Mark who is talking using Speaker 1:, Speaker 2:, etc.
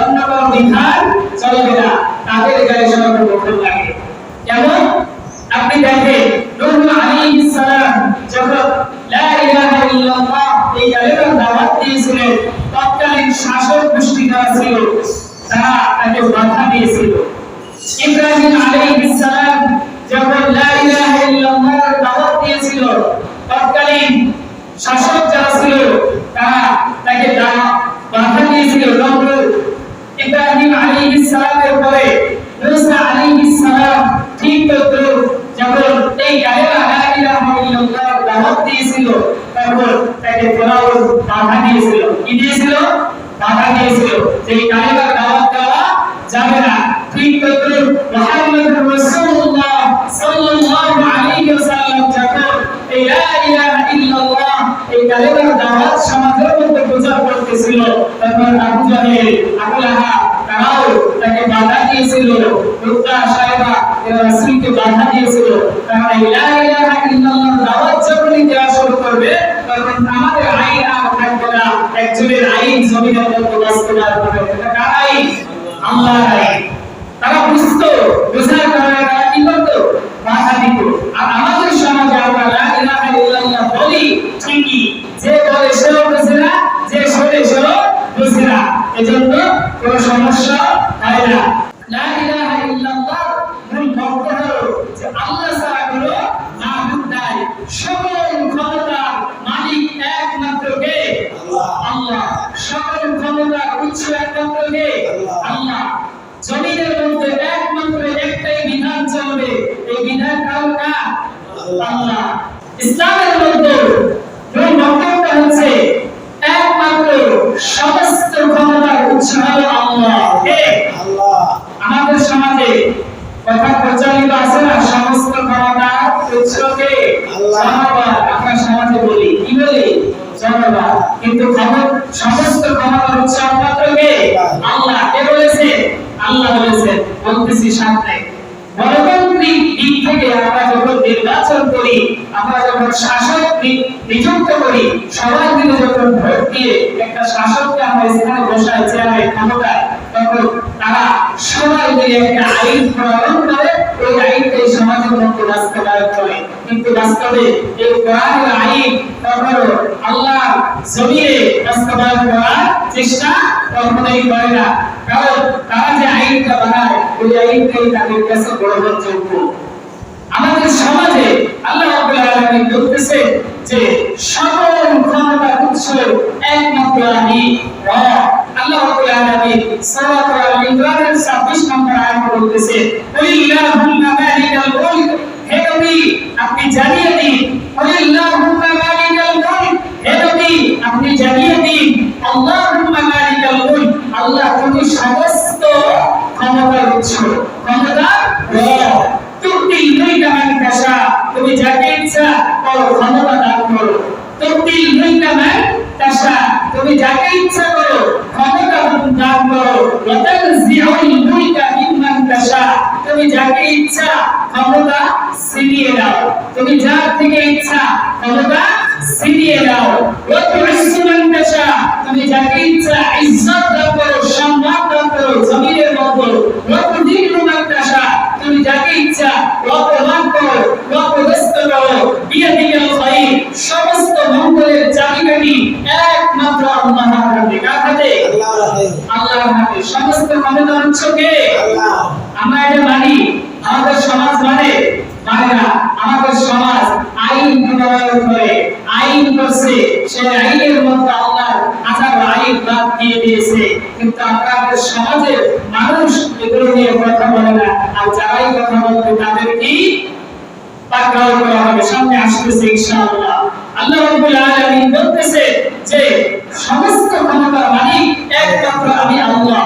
Speaker 1: অন্য কোনো বিধান চলবে না, তাদের গায়ে সর্বপ্রথম লাগে। যেমন আপনি দেখেন নূহ আলাইহিস সালাম যখন লা ইলাহা ইল্লাল্লাহ এই কালিমার দাওয়াত দিয়েছিলেন, তৎকালীন শাসক গোষ্ঠী যারা ছিল তারা তাকে বাধা দিয়েছিল। ইব্রাহিম আলাইহিস সালাম যখন লা ইলাহা ইল্লাল্লাহ দাওয়াত দিয়েছিল, তৎকালীন শাসক যারা ছিল তারা তাকে বাধা দিয়েছিল। ইব্রাহিম আলাইহিস সালামের পরে মুসা আলাইহিস সালাম ঠিক তদ্রুপ যখন এই কালিমা লা ইলাহা ইল্লাল্লাহ দাওয়াত দিয়েছিল, তখন তাকে ফেরাউন বাধা দিয়েছিল। কি দিয়েছিল? বাধা দিয়েছিল যে এই কালিমার দাওয়াত দেওয়া যাবে না। ঠিক তদ্রুপ মুহাম্মদুর রাসূলুল্লাহ সাল্লাল্লাহু আলাইহি ওয়াসাল্লাম যখন এই লা ইলাহা ইল্লাল্লাহ এই কালিমার দাওয়াত সমাজের মধ্যে প্রচার করতেছিল, তখন আবু জাহেল, আবু লাহাব তারাও তাকে বাধা দিয়েছিল। উত্তা সাহেবা এরা রাসূলকে বাধা দিয়েছিল, কারণ এই লা ইলাহা ইল্লাল্লাহ দাওয়াত যখনই দেওয়া শুরু করবে, তখন আমাদের আইন আর থাকবে না, একজনের আইন জমিনের মধ্যে বাস্তবায়ন হবে। এটা কার আইন? আল্লাহর আইন। তারা বুঝতো, বুঝার কারণে তারা কি করতো? বাধা দিত। আর আমাদের সমাজে আমরা লা ইলাহা ইল্লাল্লাহ বলি ঠিকই, যে বলে সেও বুঝে না, যে শোনে সেও বুঝে না, এজন্য কোনো সমস্যা হয় না। লা ইলাহা ইল্লাল্লাহ মূল মন্ত্র হলো যে আল্লাহ ছাড়া কোনো মাবুদ নাই, সকল ক্ষমতার মালিক একমাত্র কে? আল্লাহ। সকল ক্ষমতার উৎস একমাত্র কে? আল্লাহ। জমিনের মধ্যে একমাত্র একটাই বিধান চলবে, এই বিধান কার? আল্লাহ। ইসলামের মধ্যে মূল বক্তব্য হচ্ছে একমাত্র সমস্ত ক্ষমতার উৎস হলো আল্লাহ। কে? আল্লাহ। আমাদের সমাজে কথা প্রচলিত আছে না, সমস্ত ক্ষমতার উৎস কে? আল্লাহ। আমরা সমাজে বলি, কি বলি? জনগণ। কিন্তু সমস্ত ক্ষমতার উৎস একমাত্র কে? আল্লাহ। কে বলেছে? আল্লাহ বলেছেন। বলতেছি সামনে গণতান্ত্রিক দিক থেকে আমরা যখন নির্বাচন করি, আমরা যখন শাসক নিযুক্ত করি, সবাই মিলে যখন ভোট দিয়ে একটা শাসককে আমরা স্থানে বসাই, চেয়ারে ক্ষমতায়, তখন তারা সবাই মিলে একটা আইন প্রণয়ন করে, ওই আইনটাই সমাজের মধ্যে বাস্তবায়ন করে। কিন্তু বাস্তবে এই কোরআনের আইন কখনো আল্লাহ জমিনে বাস্তবায়ন করার চেষ্টা কখনোই করে না, কারণ তারা যে আইনটা বানায় ওই আইনটাই তাদের কাছে গ্রহণযোগ্য। আমাদের সমাজে আল্লাহ রাব্বুল আলামিন বলতেছেন যে সকল ক্ষমতার উৎস একমাত্র আমি রব। আল্লাহ রাব্বুল আলামিন সূরা আল ইমরানের 26 নম্বর আয়াতে বলতেছেন, কুলিল্লাহুম্মা মালিকাল মুলক, হে নবী আপনি জানিয়ে দিন, কুলিল্লাহুম্মা মালিকাল মুলক, হে নবী আপনি জানিয়ে দিন, আল্লাহুম্মা মালিকাল মুলক, আল্লাহ তুমি সমস্ত ক্ষমতার উৎস, ক্ষমতার রব। তুতিল মুলকা মান তাশা, তুমি যাকে ইচ্ছা করো ক্ষমতা দান করো। তুতিল মুলকা মান তাশা, তুমি যাকে ইচ্ছা করো ক্ষমতা দান করো। ওয়া তানজিউল মুলকা মিম্মান তাশা, তুমি যাকে ইচ্ছা ক্ষমতা ছিনিয়ে দাও, তুমি যার থেকে ইচ্ছা ক্ষমতা ছিনিয়ে দাও। ওয়া তুইজ্জু মান তাশা, তুমি যাকে ইচ্ছা ইজ্জত দান করো, সম্মান দান করো জমিনের মধ্যে। ওয়া তুযিল্লু মান তাশা, তুমি যাকে ইচ্ছা অপমান করো, অপদস্থ করো। বিয়াদিকাল খায়র, সমস্ত মঙ্গলের চাবিকাঠি একমাত্র আল্লাহর হাতে। কার হাতে? আল্লাহর হাতে। সমস্ত ক্ষমতার উৎস কে? আল্লাহ। আমরা এটা মানি, আমাদের সমাজ মানে না। আমাদের সমাজ আইন প্রণয়ন করে, আইন করছে, সেই আইনের মধ্যে আল্লাহর হাজার আইন বাদ দিয়ে দিয়েছে, কিন্তু আমাদের সমাজের মানুষ এগুলো নিয়ে কথা বলে না। আর যারাই কথা বলবে তাদের কি পাকড়াও করা হবে, সামনে আসতেছে ইনশাআল্লাহ। আল্লাহ রাব্বুল আলামিন বলতেছে যে সমস্ত ক্ষমতার মালিক একমাত্র আমি আল্লাহ।